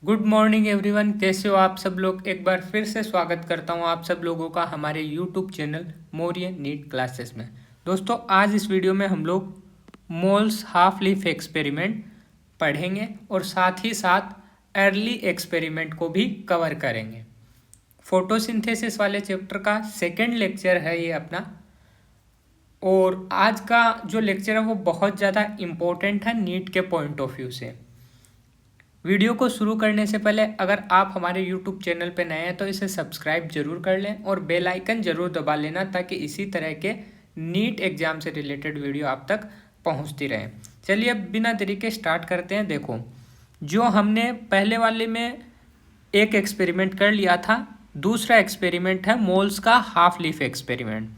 Good morning everyone, कैसे हो आप सब लोग। एक बार फिर से स्वागत करता हूं आप सब लोगों का हमारे YouTube channel Maurya NEET classes में। दोस्तों, आज इस वीडियो में हम लोग मोल्स हाफ लीफ एक्सपेरिमेंट पढ़ेंगे और साथ ही साथ अर्ली एक्सपेरिमेंट को भी कवर करेंगे। फोटोसिंथेसिस वाले चैप्टर का सेकेंड लेक्चर है ये अपना। और आज का जो लेक्चर है वो बहुत ज़्यादा इम्पोर्टेंट है नीट के पॉइंट ऑफ व्यू से। वीडियो को शुरू करने से पहले अगर आप हमारे यूट्यूब चैनल पर नए हैं तो इसे सब्सक्राइब जरूर कर लें और बेल आइकन जरूर दबा लेना ताकि इसी तरह के नीट एग्जाम से रिलेटेड वीडियो आप तक पहुंचती रहे। चलिए अब बिना देरी के स्टार्ट करते हैं। देखो, जो हमने पहले वाले में एक एक्सपेरिमेंट कर लिया था, दूसरा एक्सपेरिमेंट है मोल्स का हाफ लीफ एक्सपेरिमेंट।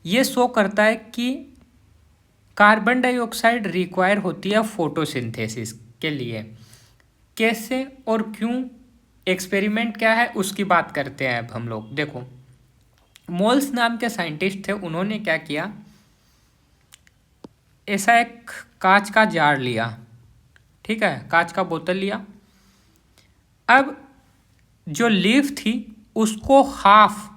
ये शो करता है कि कार्बन डाइऑक्साइड रिक्वायर होती है फोटोसिंथेसिस के लिए। कैसे और क्यों, एक्सपेरिमेंट क्या है उसकी बात करते हैं अब हम लोग। देखो, मोल्स नाम के साइंटिस्ट थे, उन्होंने क्या किया, ऐसा एक कांच का जार लिया, ठीक है, कांच का बोतल लिया। अब जो लीफ थी उसको हाफ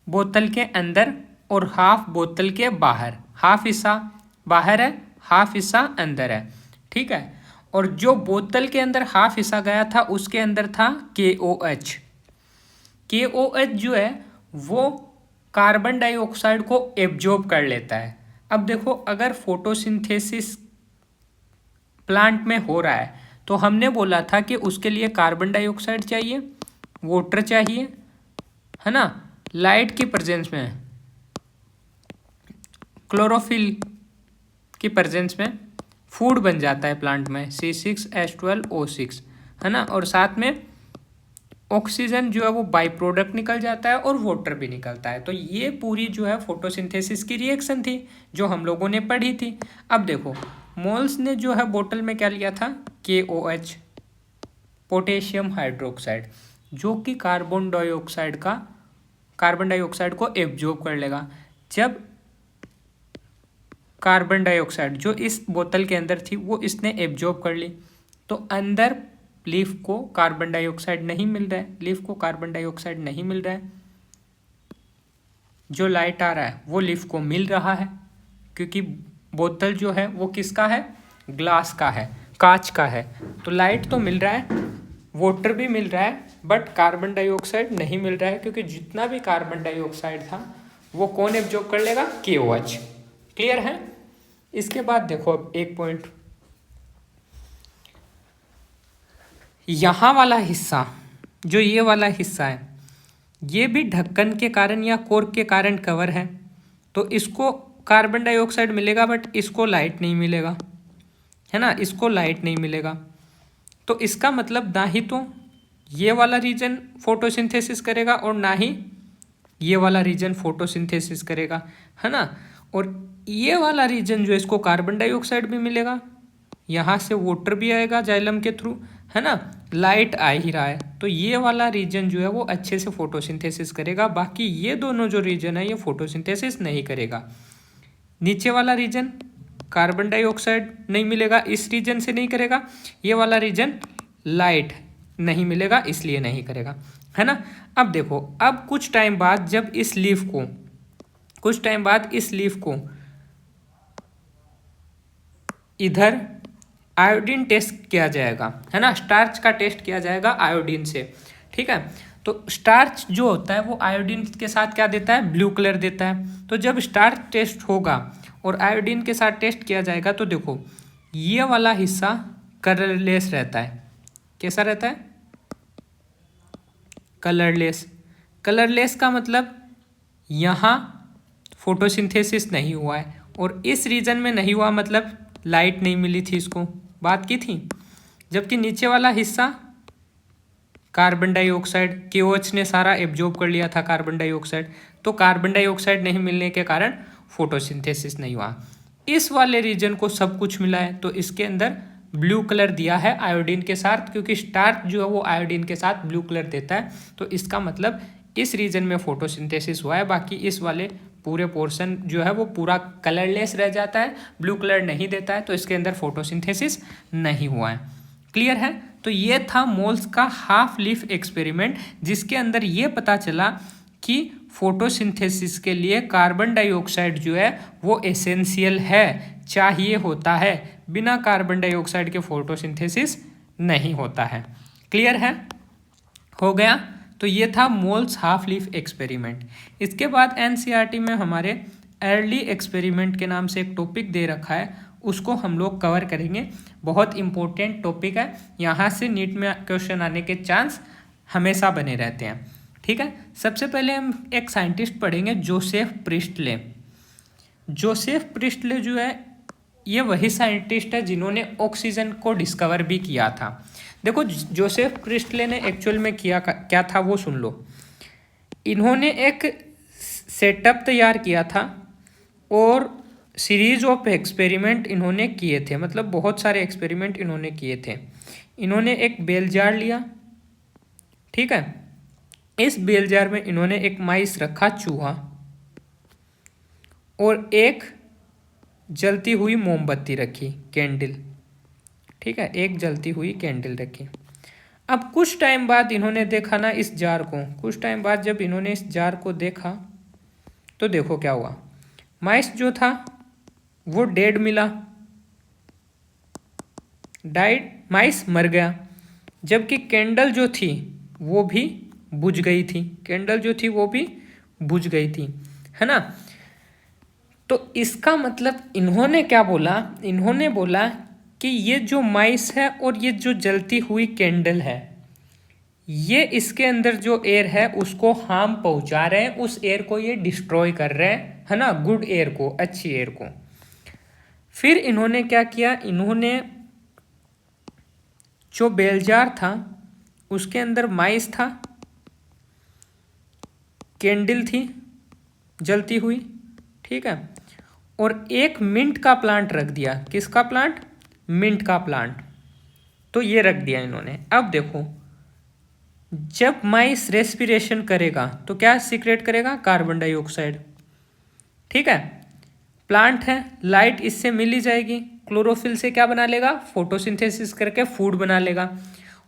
बोतल के अंदर और हाफ बोतल के बाहर, हाफ हिस्सा बाहर है, हाफ हिस्सा अंदर है, ठीक है। और जो बोतल के अंदर हाफ हिस्सा गया था उसके अंदर था KOH। KOH जो है वो कार्बन डाइऑक्साइड को एब्जॉर्ब कर लेता है। अब देखो, अगर फोटोसिंथेसिस प्लांट में हो रहा है तो हमने बोला था कि उसके लिए कार्बन डाइऑक्साइड चाहिए, वाटर चाहिए, है ना, लाइट की प्रेजेंस में, क्लोरोफिल की प्रेजेंस में फूड बन जाता है प्लांट में, C6H12O6, है ना। और साथ में ऑक्सीजन जो है वो बाई प्रोडक्ट निकल जाता है और वाटर भी निकलता है। तो ये पूरी जो है फोटोसिंथेसिस की रिएक्शन थी जो हम लोगों ने पढ़ी थी। अब देखो, मोल्स ने जो है बोतल में क्या लिया था, KOH, पोटेशियम हाइड्रोक्साइड, जो कि कार्बन डाइऑक्साइड को एब्जॉर्ब कर लेगा। जब कार्बन डाइऑक्साइड जो इस बोतल के अंदर थी वो इसने एब्जॉर्ब कर ली, तो अंदर लीफ को कार्बन डाइऑक्साइड नहीं मिल रहा है, लीफ को कार्बन डाइऑक्साइड नहीं मिल रहा है। जो लाइट आ रहा है वो लीफ को मिल रहा है, क्योंकि बोतल जो है वो किसका है, ग्लास का है, कांच का है। तो लाइट तो मिल रहा है, वाटर भी मिल रहा है, बट कार्बन डाइऑक्साइड नहीं मिल रहा है, क्योंकि जितना भी कार्बन डाइऑक्साइड था वो कौन एब्जॉर्ब कर लेगा, KOH। क्लियर है। इसके बाद देखो, अब एक पॉइंट, यहाँ वाला हिस्सा, जो ये वाला हिस्सा है, ये भी ढक्कन के कारण या कोर्क के कारण कवर है, तो इसको कार्बन डाइऑक्साइड मिलेगा बट इसको लाइट नहीं मिलेगा, है ना, इसको लाइट नहीं मिलेगा। तो इसका मतलब ना ही तो ये वाला रीजन फोटोसिंथेसिस करेगा और ना ही ये वाला रीजन फोटोसिंथेसिस करेगा, है ना। और ये वाला रीजन जो है इसको कार्बन डाइऑक्साइड भी मिलेगा, यहाँ से वाटर भी आएगा जाइलम के थ्रू, है ना, लाइट आ ही रहा है, तो ये वाला रीजन जो है वो अच्छे से फोटोसिंथेसिस करेगा। बाकी ये दोनों जो रीजन है ये फोटोसिंथेसिस नहीं करेगा। नीचे वाला रीजन कार्बन डाइऑक्साइड नहीं मिलेगा, इस रीजन से नहीं करेगा, ये वाला रीजन लाइट नहीं मिलेगा इसलिए नहीं करेगा, है ना। अब देखो, अब कुछ टाइम बाद जब इस लीफ को इधर आयोडीन टेस्ट किया जाएगा, है ना, स्टार्च का टेस्ट किया जाएगा आयोडीन से, ठीक है। तो स्टार्च जो होता है वो आयोडीन के साथ क्या देता है, ब्लू कलर देता है। तो जब स्टार्च टेस्ट होगा और आयोडीन के साथ टेस्ट किया जाएगा तो देखो, ये वाला हिस्सा कलरलेस रहता है। कैसा रहता है, कलरलेस। कलरलेस का मतलब यहाँ फोटोसिंथेसिस नहीं हुआ है और इस रीजन में नहीं हुआ, मतलब लाइट नहीं मिली थी, इसको बात की थी। जबकि नीचे वाला हिस्सा कार्बन डाइऑक्साइड, KOH ने सारा एब्जॉर्ब कर लिया था कार्बन डाइऑक्साइड, तो कार्बन डाइऑक्साइड नहीं मिलने के कारण फोटोसिंथेसिस नहीं हुआ। इस वाले रीजन को सब कुछ मिला है, तो इसके अंदर ब्लू कलर दिया है आयोडीन के साथ, क्योंकि स्टार्च जो है वो आयोडीन के साथ ब्लू कलर देता है, तो इसका मतलब इस रीजन में फोटोसिंथेसिस हुआ है। बाकी इस वाले पूरे पोर्शन जो है वो पूरा कलरलेस रह जाता है, ब्लू कलर नहीं देता है, तो इसके अंदर फोटोसिंथेसिस नहीं हुआ है। क्लियर है। तो ये था मोल्स का हाफ लीफ एक्सपेरिमेंट, जिसके अंदर ये पता चला कि फोटोसिंथेसिस के लिए कार्बन डाइऑक्साइड जो है वो एसेंशियल है, चाहिए होता है। बिना कार्बन डाइऑक्साइड के फोटोसिंथेसिस नहीं होता है। क्लियर है, हो गया। तो ये था मोल्स हाफ लीफ एक्सपेरिमेंट। इसके बाद एनसीईआरटी में हमारे अर्ली एक्सपेरिमेंट के नाम से एक टॉपिक दे रखा है, उसको हम लोग कवर करेंगे। बहुत इंपॉर्टेंट टॉपिक है, यहाँ से नीट में क्वेश्चन आने के चांस हमेशा बने रहते हैं। ठीक है, सबसे पहले हम एक साइंटिस्ट पढ़ेंगे, जोसेफ प्रिस्टले। जोसेफ प्रिस्टले जो है ये वही साइंटिस्ट है जिन्होंने ऑक्सीजन को डिस्कवर भी किया था। देखो जोसेफ प्रिस्टले ने एक्चुअल में किया क्या था वो सुन लो। इन्होंने एक सेटअप तैयार किया था और सीरीज ऑफ एक्सपेरिमेंट इन्होंने किए थे, मतलब बहुत सारे एक्सपेरिमेंट इन्होंने किए थे। इन्होंने एक बेल जार लिया, ठीक है, इस बेल जार में इन्होंने एक माइस रखा, चूहा, और एक जलती हुई मोमबत्ती रखी, कैंडल, ठीक है, एक जलती हुई कैंडल रखी। अब कुछ टाइम बाद इन्होंने देखा ना इस जार को, कुछ टाइम बाद जब इन्होंने इस जार को देखा तो देखो क्या हुआ, माइस जो था वो डेड मिला, डाइड, माइस मर गया, जबकि कैंडल जो थी वो भी बुझ गई थी, कैंडल जो थी वो भी बुझ गई थी, है ना। तो इसका मतलब इन्होंने क्या बोला, इन्होंने बोला कि ये जो माइस है और ये जो जलती हुई कैंडल है, ये इसके अंदर जो एयर है उसको हार्म पहुंचा रहे हैं, उस एयर को ये डिस्ट्रॉय कर रहे हैं, है ना, गुड एयर को, अच्छी एयर को। फिर इन्होंने क्या किया, इन्होंने जो बेल जार था उसके अंदर माइस था, कैंडल थी जलती हुई, ठीक है, और एक मिंट का प्लांट रख दिया। किसका प्लांट? मिंट का प्लांट। तो ये रख दिया इन्होंने। अब देखो जब माइस रेस्पिरेशन करेगा तो क्या सीक्रेट करेगा? कार्बन डाइऑक्साइड, ठीक है। प्लांट है, लाइट इससे मिल ही जाएगी, क्लोरोफिल से क्या बना लेगा? फोटोसिंथेसिस करके फूड बना लेगा,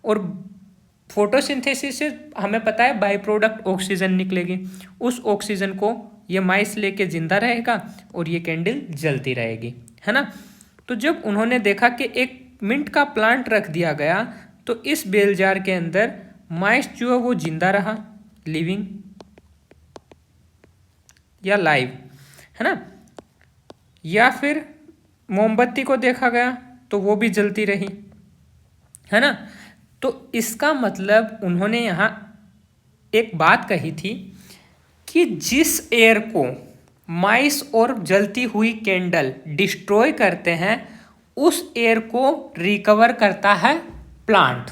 और फोटोसिंथेसिस से हमें पता है बाई प्रोडक्ट ऑक्सीजन निकलेगी, उस ऑक्सीजन को ये माइस लेके जिंदा रहेगा और ये कैंडल जलती रहेगी, है ना। तो जब उन्होंने देखा कि एक मिंट का प्लांट रख दिया गया तो इस बेल जार के अंदर माइस जो है वो जिंदा रहा, लिविंग या लाइव, है ना। या फिर मोमबत्ती को देखा गया तो वो भी जलती रही, है ना। तो इसका मतलब उन्होंने यहाँ एक बात कही थी कि जिस एयर को माइस और जलती हुई कैंडल डिस्ट्रॉय करते हैं उस एयर को रिकवर करता है प्लांट,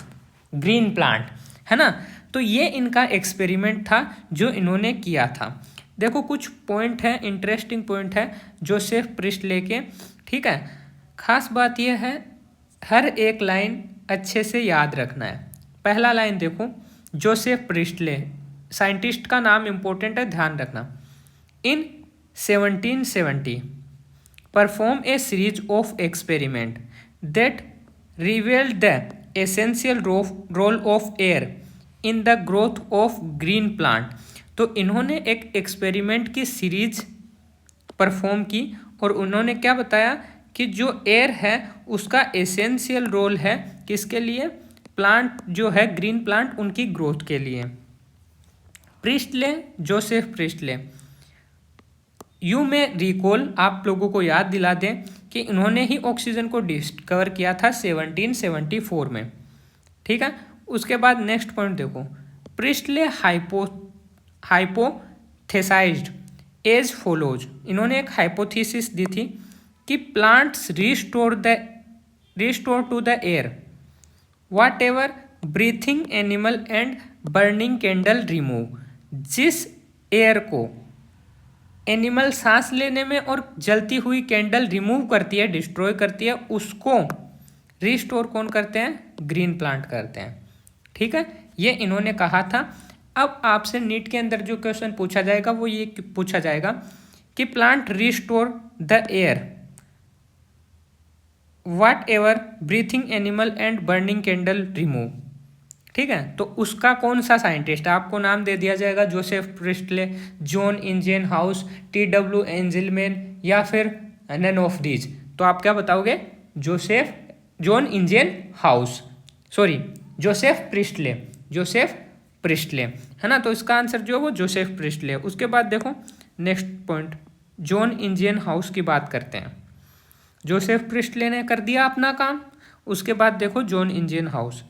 ग्रीन प्लांट, है ना। तो ये इनका एक्सपेरिमेंट था जो इन्होंने किया था। देखो कुछ पॉइंट है, इंटरेस्टिंग पॉइंट है जोसेफ प्रिस्टले के, ठीक है। खास बात यह है हर एक लाइन अच्छे से याद रखना है। पहला लाइन देखो, जोसेफ प्रिस्टले, साइंटिस्ट का नाम इंपॉर्टेंट है, ध्यान रखना। In 1770 perform a series of experiment that revealed the essential role of air in the growth of green plant. तो इन्होंने एक एक्सपेरिमेंट की सीरीज परफॉर्म की और उन्होंने क्या बताया कि जो एयर है उसका एसेंशियल रोल है किसके लिए? प्लांट जो है ग्रीन प्लांट, उनकी ग्रोथ के लिए। प्रिस्टले, जोसेफ प्रिस्टले, यू में रिकॉल, आप लोगों को याद दिला दें कि इन्होंने ही ऑक्सीजन को डिस्कवर किया था 1774 में, ठीक है। उसके बाद नेक्स्ट पॉइंट देखो, प्रिस्टले हाइपोथेसाइज्ड एज फॉलोज। इन्होंने एक हाइपोथेसिस दी थी कि plants restore to the air whatever breathing animal and burning candle remove. जिस एयर को एनिमल सांस लेने में और जलती हुई कैंडल रिमूव करती है, डिस्ट्रॉय करती है, उसको रिस्टोर कौन करते हैं? ग्रीन प्लांट करते हैं, ठीक है। ये इन्होंने कहा था। अब आपसे नीट के अंदर जो क्वेश्चन पूछा जाएगा वो ये पूछा जाएगा कि plant restore the air what ever breathing animal and burning candle remove. ठीक है, तो उसका कौन सा साइंटिस्ट है, आपको नाम दे दिया जाएगा Joseph Presley, John engine house, TW एंजिलमैन या फिर नन ऑफ दीज। तो आप क्या बताओगे, John engine house, sorry Joseph Presley, Joseph Presley, है ना। तो इसका आंसर जो है वो जोसेफ प्रिस्टले। उसके बाद देखो next point, John engine house की बात करते हैं। जोसेफ प्रिस्टले ने कर दिया अपना काम। उसके बाद देखो John engine house,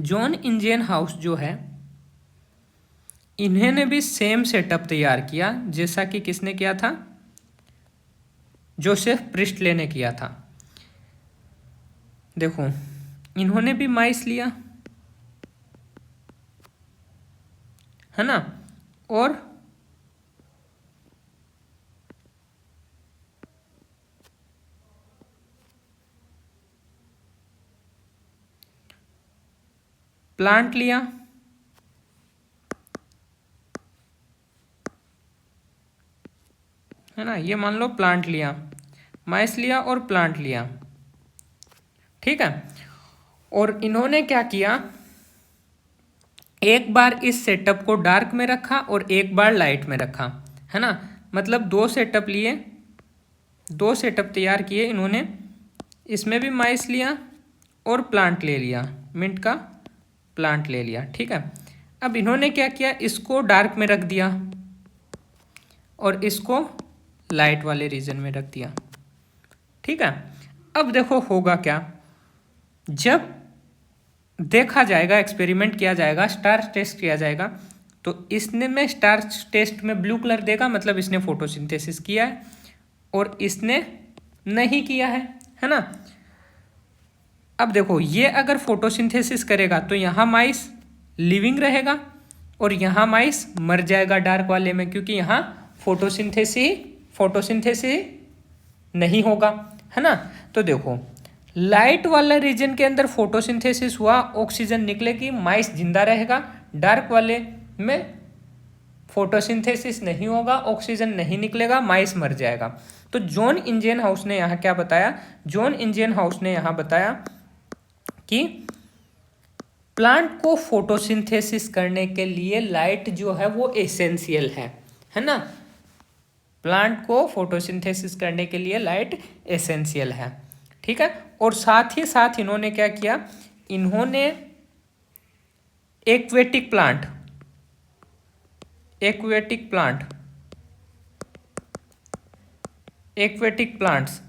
John engine house जो है इन्होंने भी सेम सेटअप तैयार किया जैसा कि किसने किया था, जोसेफ प्रिस्टले ने किया था। देखो इन्होंने भी माइस लिया, है ना, और प्लांट लिया, है ना, ये मान लो प्लांट लिया, माइस लिया और प्लांट लिया। ठीक है, और इन्होंने क्या किया, एक बार इस सेटअप को डार्क में रखा और एक बार लाइट में रखा, है ना। मतलब दो सेटअप लिए, दो सेटअप तैयार किए इन्होंने। इसमें भी माइस लिया और प्लांट ले लिया, मिंट का प्लांट ले लिया। ठीक है, अब इन्होंने क्या किया, इसको डार्क में रख दिया और इसको लाइट वाले रीजन में रख दिया। ठीक है, अब देखो होगा क्या, जब देखा जाएगा, एक्सपेरिमेंट किया जाएगा, स्टार टेस्ट किया जाएगा, तो इसने में स्टार टेस्ट में ब्लू कलर देगा, मतलब इसने फोटोसिंथेसिस किया है, और इसने नहीं किया है ना। अब देखो ये अगर फोटोसिंथेसिस करेगा तो यहाँ माइस लिविंग रहेगा और यहाँ माइस मर जाएगा डार्क वाले में, क्योंकि यहाँ फोटोसिंथेसिस नहीं होगा, है ना। तो देखो लाइट वाला रीजन के अंदर फोटोसिंथेसिस हुआ, ऑक्सीजन निकलेगी, माइस जिंदा रहेगा। डार्क वाले में फोटोसिंथेसिस नहीं होगा, ऑक्सीजन नहीं निकलेगा, माइस मर जाएगा। तो जॉन इंजेन हाउस ने यहाँ क्या बताया, जॉन इंजेन हाउस ने यहाँ बताया कि प्लांट को फोटोसिंथेसिस करने के लिए लाइट जो है वो एसेंशियल है ना। प्लांट को फोटोसिंथेसिस करने के लिए लाइट एसेंशियल है। ठीक है, और साथ ही साथ इन्होंने क्या किया, इन्होंने एक्वेटिक प्लांट्स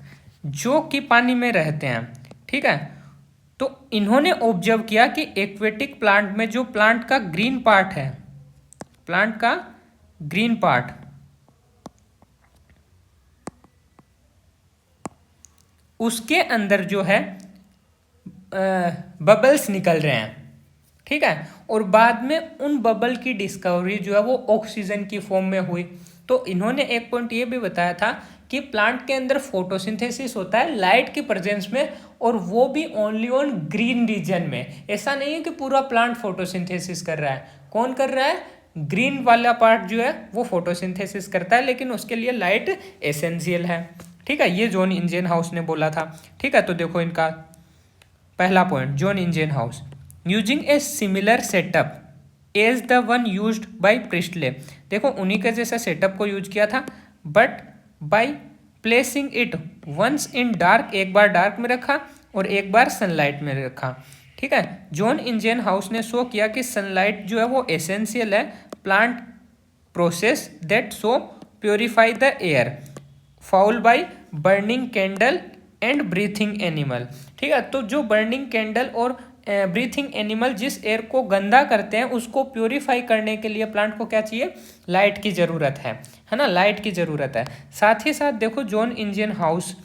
जो कि पानी में रहते हैं। ठीक है, तो इन्होंने ऑब्जर्व किया कि एक्वेटिक प्लांट में जो प्लांट का ग्रीन पार्ट है, प्लांट का ग्रीन पार्ट, उसके अंदर जो है बबल्स निकल रहे हैं। ठीक है, और बाद में उन बबल की डिस्कवरी जो है वो ऑक्सीजन की फॉर्म में हुई। तो इन्होंने एक पॉइंट ये भी बताया था कि प्लांट के अंदर फोटोसिंथेसिस होता है लाइट की प्रेजेंस में, और वो भी ओनली ऑन ग्रीन रीजन में। ऐसा नहीं है कि पूरा प्लांट फोटोसिंथेसिस कर रहा है, कौन कर रहा है, ग्रीन वाला पार्ट जो है वो फोटोसिंथेसिस करता है, लेकिन उसके लिए लाइट एसेंशियल है। ठीक है, ये जॉन इंजेन हाउस ने बोला था। ठीक है, तो देखो इनका पहला point, John Ingenhousz using a similar setup as the one used by Priestley. देखो उन्हीं के जैसा सेटअप को यूज किया था, but by placing it once in dark, एक बार डार्क में रखा और एक बार सनलाइट में रखा। ठीक है, जॉन इंजेन हाउस ने शो किया कि सनलाइट जो है वो एसेंशियल है plant process that so purify the air foul by burning candle and breathing animal. ठीक है, तो जो बर्निंग कैंडल और ब्रीथिंग एनिमल जिस एयर को गंदा करते हैं उसको प्योरीफाई करने के लिए प्लांट को क्या चाहिए, लाइट की ज़रूरत है ना, लाइट की ज़रूरत है। साथ ही साथ देखो जॉन इंजेन हाउस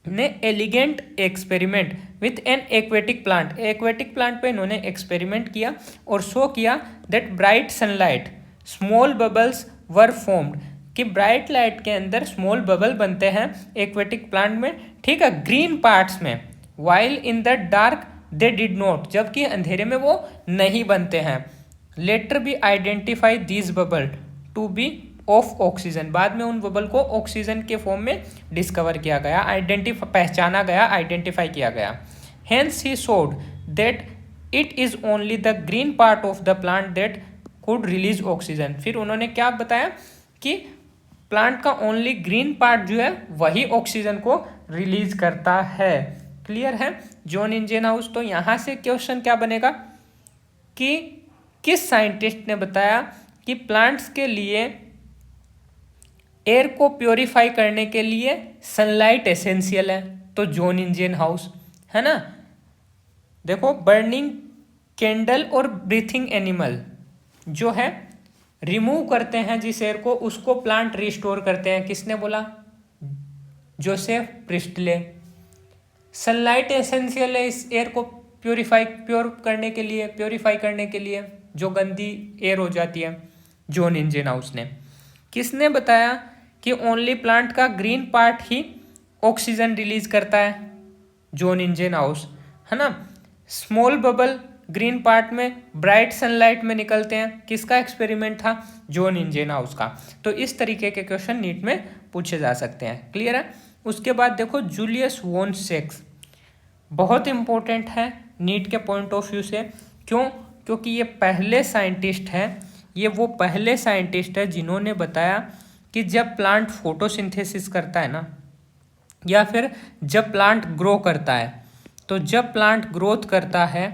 ने elegant experiment with an aquatic plant पे इन्होंने एक्सपेरिमेंट किया और शो किया that bright sunlight small bubbles were formed, कि ब्राइट लाइट के अंदर स्मॉल बबल बनते हैं एक्वेटिक प्लांट में। ठीक है, ग्रीन पार्ट्स में, while in the dark they did not, जबकि अंधेरे में वो नहीं बनते हैं। Later be identify these bubble to be of oxygen, बाद में उन बबल को ऑक्सीजन के फॉर्म में डिस्कवर किया गया, पहचाना गया, आइडेंटिफाई किया गया। Hence he showed that it is only the green part of the plant that could release oxygen. फिर उन्होंने क्या बताया कि प्लांट का ओनली ग्रीन पार्ट जो है वही ऑक्सीजन को रिलीज करता है। क्लियर है जॉन इंजनहाउस। तो यहाँ से क्वेश्चन क्या बनेगा कि किस साइंटिस्ट ने बताया कि प्लांट्स के लिए एयर को प्योरीफाई करने के लिए सनलाइट एसेंशियल है, तो जॉन इंजनहाउस है ना। देखो बर्निंग कैंडल और ब्रीथिंग एनिमल जो है रिमूव करते हैं जिस एयर को, उसको प्लांट रिस्टोर करते हैं। किसने बोला? Joseph Presley. सनलाइट एसेंशियल है इस एयर को प्योरीफाई करने के लिए जो गंदी एयर हो जाती है, जॉन इंजनहाउस ने। किसने बताया कि ओनली प्लांट का ग्रीन पार्ट ही ऑक्सीजन रिलीज करता है? जॉन इंजनहाउस है ना। स्मॉल बबल ग्रीन पार्ट में ब्राइट सनलाइट में निकलते हैं, किसका एक्सपेरिमेंट था? जॉन इंजनहाउस का। तो इस तरीके के क्वेश्चन नीट में पूछे जा सकते हैं। क्लियर है। उसके बाद देखो जूलियस वॉन सेक्स, बहुत इंपॉर्टेंट है नीट के पॉइंट ऑफ व्यू से। क्यों? क्योंकि ये पहले साइंटिस्ट हैं, ये वो पहले साइंटिस्ट है जिन्होंने बताया कि जब प्लांट फोटोसिंथेसिस करता है ना, या फिर जब प्लांट ग्रो करता है, तो जब प्लांट ग्रोथ करता है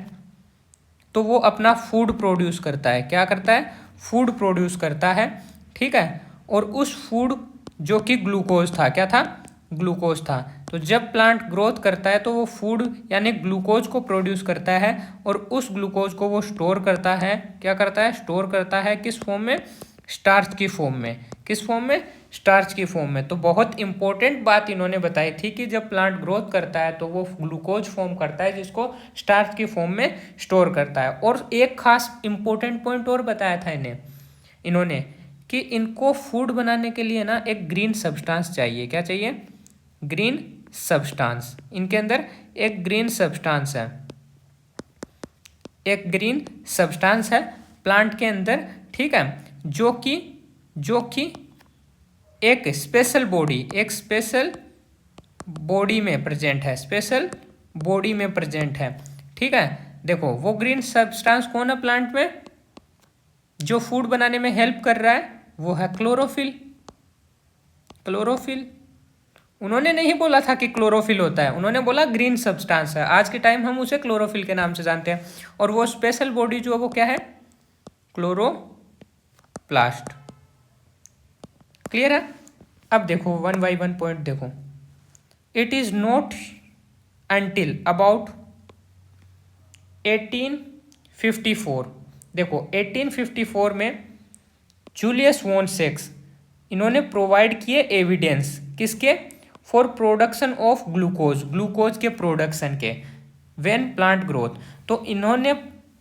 तो वो अपना फूड प्रोड्यूस करता है। क्या करता है? फूड प्रोड्यूस करता है। ठीक है। और उस फूड जो कि ग्लूकोज था, क्या था? ग्लूकोज था। तो जब प्लांट ग्रोथ करता है तो वो फूड यानी ग्लूकोज को प्रोड्यूस करता है और उस ग्लूकोज को वो स्टोर करता है। क्या करता है? स्टोर करता है। किस फॉर्म में? स्टार्च की फॉर्म में। किस फॉर्म में? स्टार्च की फॉर्म में। तो बहुत इंपॉर्टेंट बात इन्होंने बताई थी कि जब प्लांट ग्रोथ करता है तो वो ग्लूकोज फॉर्म करता है जिसको स्टार्च की फॉर्म में स्टोर करता है। और एक खास इंपॉर्टेंट पॉइंट और बताया था इन्होंने कि इनको फूड बनाने के लिए ना एक ग्रीन सब्सटेंस चाहिए। क्या चाहिए? Green substance. इनके अंदर एक ग्रीन सब्सटेंस है, एक ग्रीन सब्सटेंस है प्लांट के अंदर। ठीक है। जो कि एक स्पेशल बॉडी में प्रेजेंट है, स्पेशल बॉडी में प्रेजेंट है। ठीक है। देखो वो ग्रीन सब्सटेंस कौन है प्लांट में जो फूड बनाने में हेल्प कर रहा है? वो है क्लोरोफिल। क्लोरोफिल। उन्होंने नहीं बोला था कि क्लोरोफिल होता है, उन्होंने बोला ग्रीन सब्सटेंस है। आज के टाइम हम उसे क्लोरोफिल के नाम से जानते हैं। और वो स्पेशल बॉडी जो है वो क्या है? क्लोरोप्लास्ट। क्लियर है। अब देखो वन बाई वन पॉइंट देखो। It is not until about 1854, देखो 1854 में जूलियस वॉन सेक्स इन्होंने प्रोवाइड किए एविडेंस किसके? फॉर प्रोडक्शन ऑफ ग्लूकोज के प्रोडक्शन के व्हेन प्लांट ग्रोथ। तो इन्होंने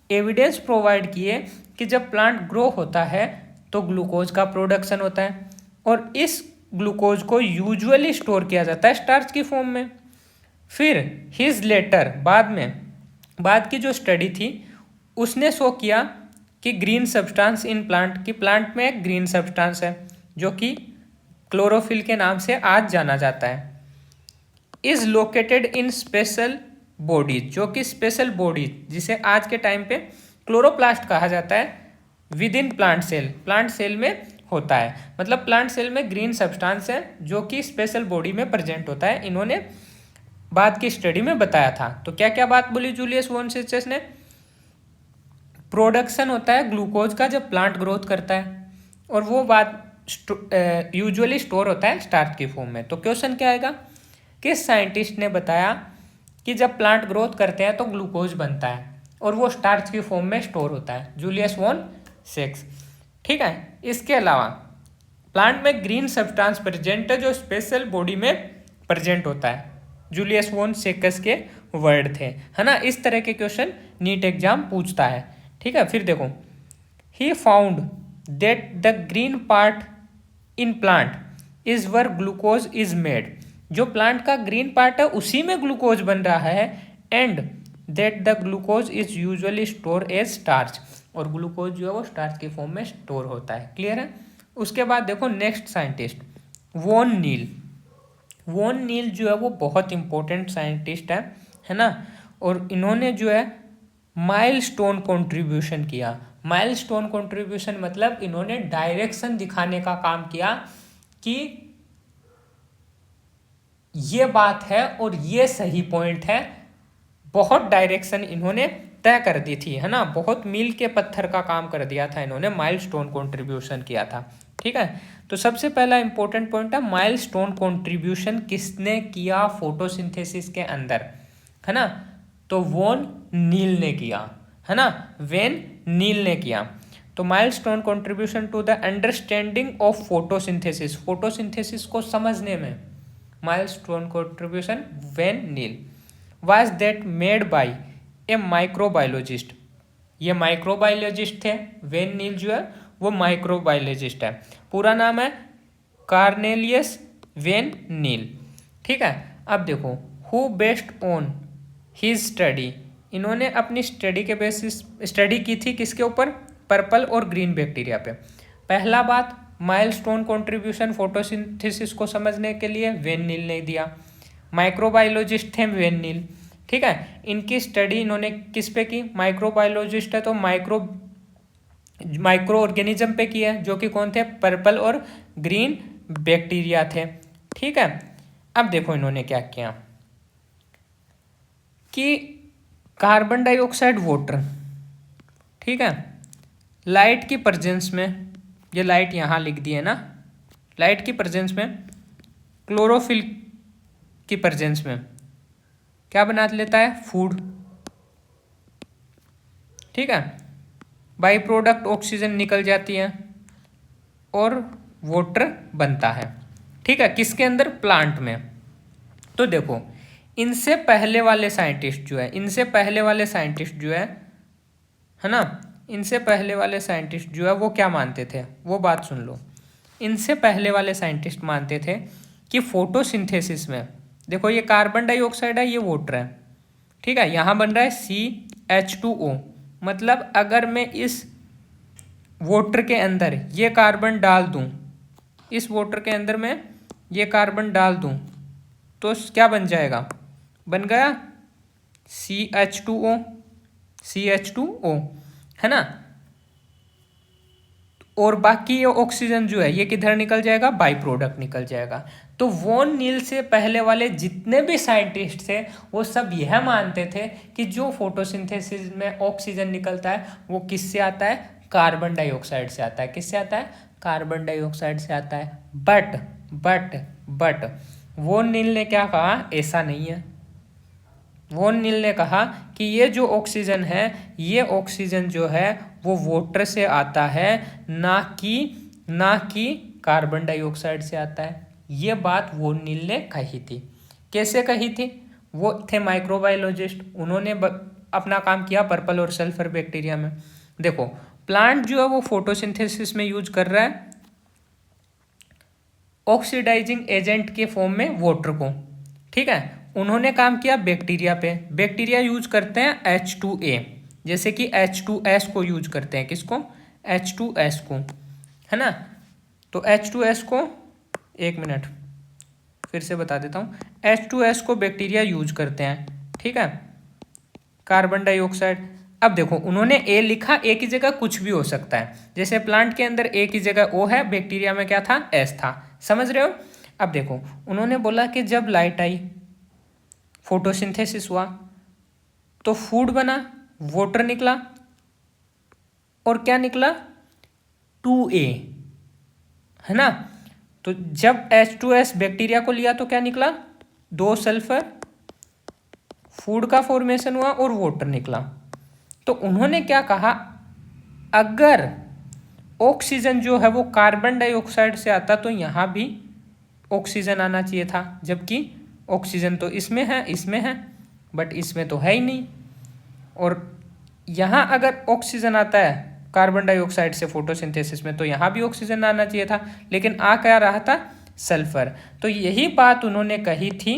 एविडेंस प्रोवाइड किए कि जब प्लांट ग्रो होता है तो ग्लूकोज का प्रोडक्शन होता है और इस ग्लूकोज को यूजुअली स्टोर किया जाता है स्टार्च की फॉर्म में। फिर हिज लेटर बाद की जो स्टडी थी उसने शो किया कि ग्रीन सब्सटेंस इन प्लांट, की प्लांट में एक ग्रीन सब्सटेंस है जो कि क्लोरोफिल के नाम से आज जाना जाता है। Is located in special body, जो कि स्पेशल बॉडी जिसे आज के टाइम पे क्लोरोप्लास्ट कहा जाता है, विद इन प्लांट सेल में होता है। मतलब प्लांट सेल में ग्रीन सब्सटेंस है जो कि स्पेशल बॉडी में प्रेजेंट होता है। इन्होंने बाद की स्टडी में बताया था। तो क्या क्या बात बोली जूलियस वॉन सेक्स ने? प्रोडक्शन होता है ग्लूकोज का जब प्लांट ग्रोथ करता है और वो बात यूजुअली स्टोर होता है स्टार्च की फॉर्म में। तो क्वेश्चन क्या आएगा? किस साइंटिस्ट ने बताया कि जब प्लांट ग्रोथ करते हैं तो ग्लूकोज बनता है और वो स्टार्च की फॉर्म में स्टोर होता है? जूलियस वॉन सेक्स। ठीक है। इसके अलावा प्लांट में ग्रीन सब्सटेंस प्रेजेंट है जो स्पेशल बॉडी में प्रेजेंट होता है। जूलियस वॉन सेक्स के वर्ड थे, है ना। इस तरह के क्वेश्चन नीट एग्जाम पूछता है। ठीक है। फिर देखो, he found that the green part in plant is where glucose is made, जो प्लांट का ग्रीन पार्ट है उसी में ग्लूकोज बन रहा है। And that the glucose is usually store as starch, और ग्लूकोज जो है वो स्टार्च की फॉर्म में स्टोर होता है। क्लियर है। उसके बाद देखो next scientist Van Niel. Van Niel जो है वो बहुत इंपॉर्टेंट साइंटिस्ट है ना। और इन्होंने जो है माइलस्टोन कंट्रीब्यूशन किया। माइलस्टोन कंट्रीब्यूशन मतलब इन्होंने डायरेक्शन दिखाने का काम किया कि ये बात है और ये सही पॉइंट है। बहुत डायरेक्शन इन्होंने तय कर दी थी, है ना। बहुत मील के पत्थर का काम कर दिया था इन्होंने, माइलस्टोन कंट्रीब्यूशन किया था। ठीक है, तो सबसे पहला इंपॉर्टेंट पॉइंट है माइलस्टोन कंट्रीब्यूशन किसने किया फोटोसिंथेसिस के अंदर, है ना। तो वॉन नील ने किया, है ना, वेन नील ने किया। तो milestone contribution to the understanding of photosynthesis, photosynthesis को समझने में milestone contribution van Niel was that made by a microbiologist. ये माइक्रोबायोलॉजिस्ट थे, वेन नील जो है वो माइक्रोबायोलॉजिस्ट है। पूरा नाम है कार्नेलियस वेन नील। ठीक है, अब देखो who based on his study, इन्होंने अपनी स्टडी के बेसिस स्टडी की थी किसके ऊपर, पर्पल और ग्रीन बैक्टीरिया पे। पहला बात माइलस्टोन कंट्रीब्यूशन फोटोसिंथेसिस को समझने के लिए वेन नील ने दिया। माइक्रोबायोलॉजिस्ट थे वेन नील। ठीक है, इनकी स्टडी इन्होंने किस पे की, माइक्रोबायोलॉजिस्ट है तो माइक्रो ऑर्गेनिज्म पे की है, जो कि कौन थे, पर्पल और ग्रीन बैक्टीरिया थे। ठीक है, अब देखो इन्होंने क्या किया कि कार्बन डाइऑक्साइड वाटर, ठीक है, लाइट की प्रेजेंस में, ये लाइट यहाँ लिख दी है ना, लाइट की प्रेजेंस में, क्लोरोफिल की प्रेजेंस में क्या बना लेता है, फूड। ठीक है, बाई प्रोडक्ट ऑक्सीजन निकल जाती है और वाटर बनता है। ठीक है, किसके अंदर, प्लांट में। तो देखो इनसे पहले वाले साइंटिस्ट जो है, इनसे पहले वाले साइंटिस्ट जो है ना, इनसे पहले वाले साइंटिस्ट जो है वो क्या मानते थे, वो बात सुन लो। इनसे पहले वाले साइंटिस्ट मानते थे कि फोटोसिंथेसिस में, देखो ये कार्बन डाइऑक्साइड है, ये वाटर है। ठीक है, यहाँ बन रहा है CH2O, मतलब अगर मैं इस वाटर के अंदर ये कार्बन डाल दूं, इस वाटर के अंदर मैं ये कार्बन डाल दूं तो क्या बन जाएगा, बन गया CH2O, CH2O, है ना। और बाकी ये ऑक्सीजन जो है ये किधर निकल जाएगा, बाई प्रोडक्ट निकल जाएगा। तो वॉन नील से पहले वाले जितने भी साइंटिस्ट थे वो सब यह मानते थे कि जो फोटोसिंथेसिस में ऑक्सीजन निकलता है वो किससे आता है, कार्बन डाइऑक्साइड से आता है। किससे आता है, कार्बन डाइऑक्साइड से आता है। बट वॉन नील ने क्या कहा, ऐसा नहीं है। वॉन नील ने कहा कि ये जो ऑक्सीजन है, ये ऑक्सीजन जो है वो वाटर से आता है, ना कि कार्बन डाइऑक्साइड से आता है। ये बात वॉन नील ने कही थी। कैसे कही थी, वो थे माइक्रोबायोलॉजिस्ट, उन्होंने अपना काम किया पर्पल और सल्फर बैक्टीरिया में। देखो प्लांट जो है वो फोटोसिंथेसिस में यूज कर रहा है ऑक्सीडाइजिंग एजेंट के फॉर्म में वाटर को। ठीक है, उन्होंने काम किया बैक्टीरिया पे। बैक्टीरिया यूज करते हैं H2A, जैसे कि H2S को यूज करते हैं, किसको, H2S को, है ना। तो H2S को, एक मिनट फिर से बता देता हूँ, H2S को बैक्टीरिया यूज करते हैं। ठीक है, कार्बन डाइऑक्साइड। अब देखो उन्होंने ए लिखा, ए की जगह कुछ भी हो सकता है, जैसे प्लांट के अंदर ए की जगह O है, बैक्टीरिया में क्या था, S था। समझ रहे हो। अब देखो उन्होंने बोला कि जब लाइट आई, फोटोसिंथेसिस हुआ, तो फूड बना, वाटर निकला, और क्या निकला, 2A, है ना। तो जब H2S बैक्टीरिया को लिया तो क्या निकला, 2 सल्फर, फूड का फॉर्मेशन हुआ और वाटर निकला। तो उन्होंने क्या कहा, अगर ऑक्सीजन जो है वो कार्बन डाइऑक्साइड से आता तो यहाँ भी ऑक्सीजन आना चाहिए था, जबकि ऑक्सीजन तो इसमें है, बट इसमें तो है ही नहीं। और यहाँ अगर ऑक्सीजन आता है कार्बन डाइऑक्साइड से फोटोसिंथेसिस में, तो यहाँ भी ऑक्सीजन आना चाहिए था, लेकिन आ क्या रहा था, सल्फर। तो यही बात उन्होंने कही थी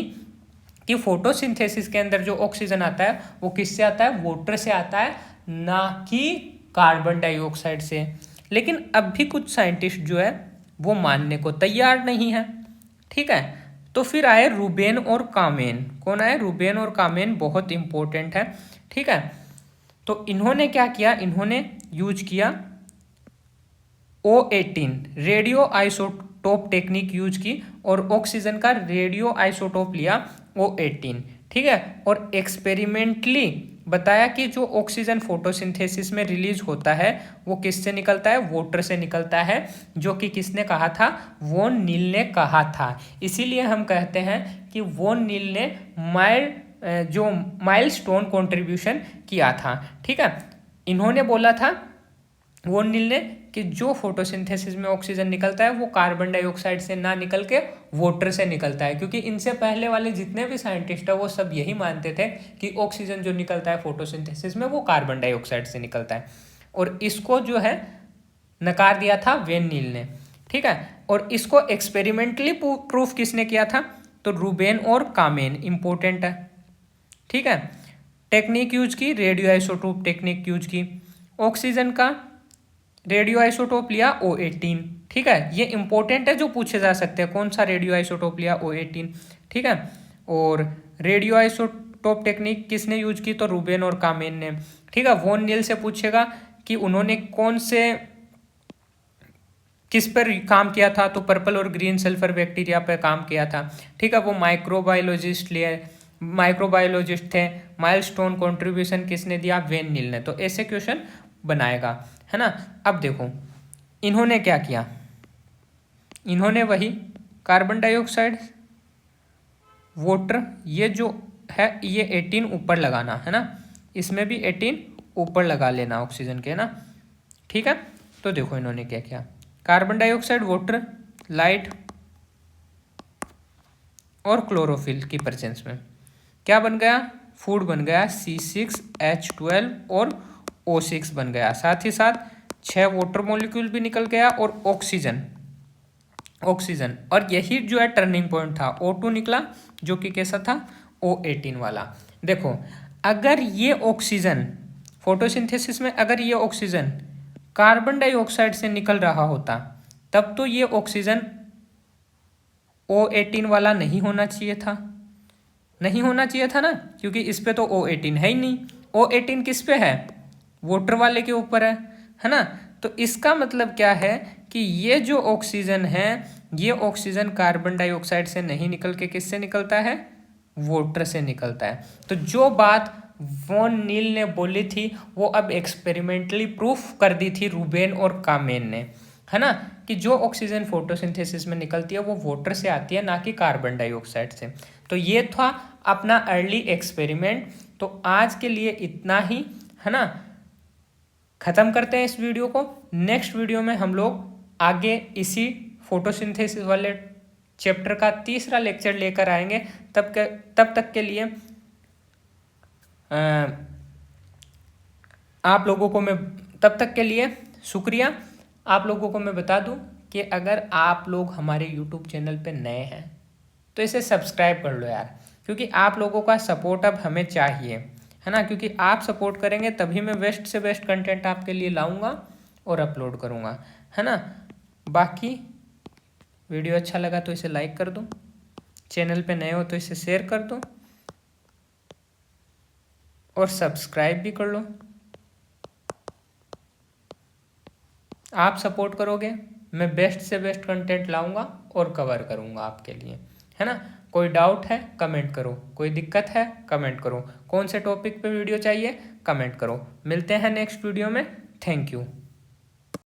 कि फोटोसिंथेसिस के अंदर जो ऑक्सीजन आता है वो किससे आता है, वाटर से आता है, ना कि कार्बन डाइऑक्साइड से। लेकिन अब भी कुछ साइंटिस्ट जो है वो मानने को तैयार नहीं है। ठीक है, तो फिर आए रूबेन और कामेन। कौन आए? रूबेन और कामेन, बहुत इंपॉर्टेंट है। ठीक है, तो इन्होंने क्या किया, इन्होंने यूज किया O18 radio isotope technique use की और ऑक्सीजन का रेडियो आइसोटोप लिया O18। ठीक है, और एक्सपेरिमेंटली बताया कि जो ऑक्सीजन फोटोसिंथेसिस में रिलीज होता है वो किससे निकलता है? वाटर से निकलता है, जो कि किसने कहा था? वॉन नील ने कहा था। इसीलिए हम कहते हैं कि वॉन नील ने माइलस्टोन कंट्रीब्यूशन किया था। ठीक है, इन्होंने बोला था वॉन नील ने कि जो फोटोसिंथेसिस में ऑक्सीजन निकलता है वो कार्बन डाइऑक्साइड से ना निकल के वाटर से निकलता है, क्योंकि इनसे पहले वाले जितने भी साइंटिस्ट है वो सब यही मानते थे कि ऑक्सीजन जो निकलता है फोटोसिंथेसिस में वो कार्बन डाइऑक्साइड से निकलता है, और इसको जो है नकार दिया था वेन नील ने। ठीक है, और इसको एक्सपेरिमेंटली प्रूफ किसने किया था? तो रूबेन और कामेन, इंपॉर्टेंट है। ठीक है, टेक्निक यूज की, रेडियो आइसोटोप टेक्निक यूज की, ऑक्सीजन का रेडियो आइसोटोप लिया O18। ठीक है, ये इंपॉर्टेंट है, जो पूछे जा सकते हैं कौन सा रेडियो आइसोटोप लिया? O18। ठीक है, और रेडियो आइसोटोप टेक्निक किसने यूज की? तो रूबेन और कामेन ने। ठीक है, वॉन नील से पूछेगा कि उन्होंने कौन से किस पर काम किया था? तो पर्पल और ग्रीन सल्फर बैक्टीरिया पर काम किया था। ठीक है, वो माइक्रोबायोलॉजिस्ट थे। माइलस्टोन कंट्रीब्यूशन किसने दिया? वेन नील ने। तो ऐसे क्वेश्चन बनाएगा, है ना। अब देखो इन्होंने क्या किया, इन्होंने वही कार्बन डाइऑक्साइड, वाटर, ये जो है ये 18 ऊपर लगाना है ना, इसमें भी 18 ऊपर लगा लेना ऑक्सीजन के, है ना। ठीक है, तो देखो इन्होंने क्या किया, कार्बन डाइऑक्साइड, वाटर, लाइट और क्लोरोफिल की प्रेजेंस में क्या बन गया? फूड बन गया, C6H12 और O6 बन गया। साथ ही साथ 6 वाटर मॉलिक्यूल भी निकल गया और ऑक्सीजन, और यही जो है टर्निंग पॉइंट था, O2 निकला, जो कि कैसा था? O18 वाला। देखो अगर ये ऑक्सीजन फोटोसिंथेसिस में, अगर ये ऑक्सीजन कार्बन डाइऑक्साइड से निकल रहा होता तब तो ये ऑक्सीजन O18 वाला नहीं होना चाहिए था, नहीं होना चाहिए था ना, क्योंकि इस पे तो O18 है ही नहीं। O18 किस पे है? वाटर वाले के ऊपर है ना। तो इसका मतलब क्या है कि ये जो ऑक्सीजन है, ये ऑक्सीजन कार्बन डाइऑक्साइड से नहीं निकल के किससे निकलता है? वाटर से निकलता है। तो जो बात वॉन नील ने बोली थी वो अब एक्सपेरिमेंटली प्रूफ कर दी थी रूबेन और कामेन ने, है ना, कि जो ऑक्सीजन फोटोसिंथेसिस में निकलती है वो वाटर से आती है, ना कि कार्बन डाइऑक्साइड से। तो ये था अपना अर्ली एक्सपेरिमेंट। तो आज के लिए इतना ही, है ना। खत्म करते हैं इस वीडियो को। नेक्स्ट वीडियो में हम लोग आगे इसी फोटोसिंथेसिस वाले चैप्टर का तीसरा लेक्चर लेकर आएंगे। तब तक के लिए आप लोगों को मैं तब तक के लिए शुक्रिया। आप लोगों को मैं बता दूं कि अगर आप लोग हमारे YouTube चैनल पे नए हैं तो इसे सब्सक्राइब कर लो यार, क्योंकि आप लोगों का सपोर्ट अब हमें चाहिए, है ना। क्योंकि आप सपोर्ट करेंगे तभी मैं बेस्ट से बेस्ट कंटेंट आपके लिए लाऊंगा और अपलोड करूंगा, है ना। बाकी वीडियो अच्छा लगा तो इसे लाइक कर दो, चैनल पे नए हो तो इसे शेयर कर दो और सब्सक्राइब भी कर लो। आप सपोर्ट करोगे मैं बेस्ट से बेस्ट कंटेंट लाऊंगा और कवर करूंगा आपके लिए, है ना। कोई डाउट है कमेंट करो, कोई दिक्कत है कमेंट करो, कौन से टॉपिक पे वीडियो चाहिए कमेंट करो। मिलते हैं नेक्स्ट वीडियो में। Thank you.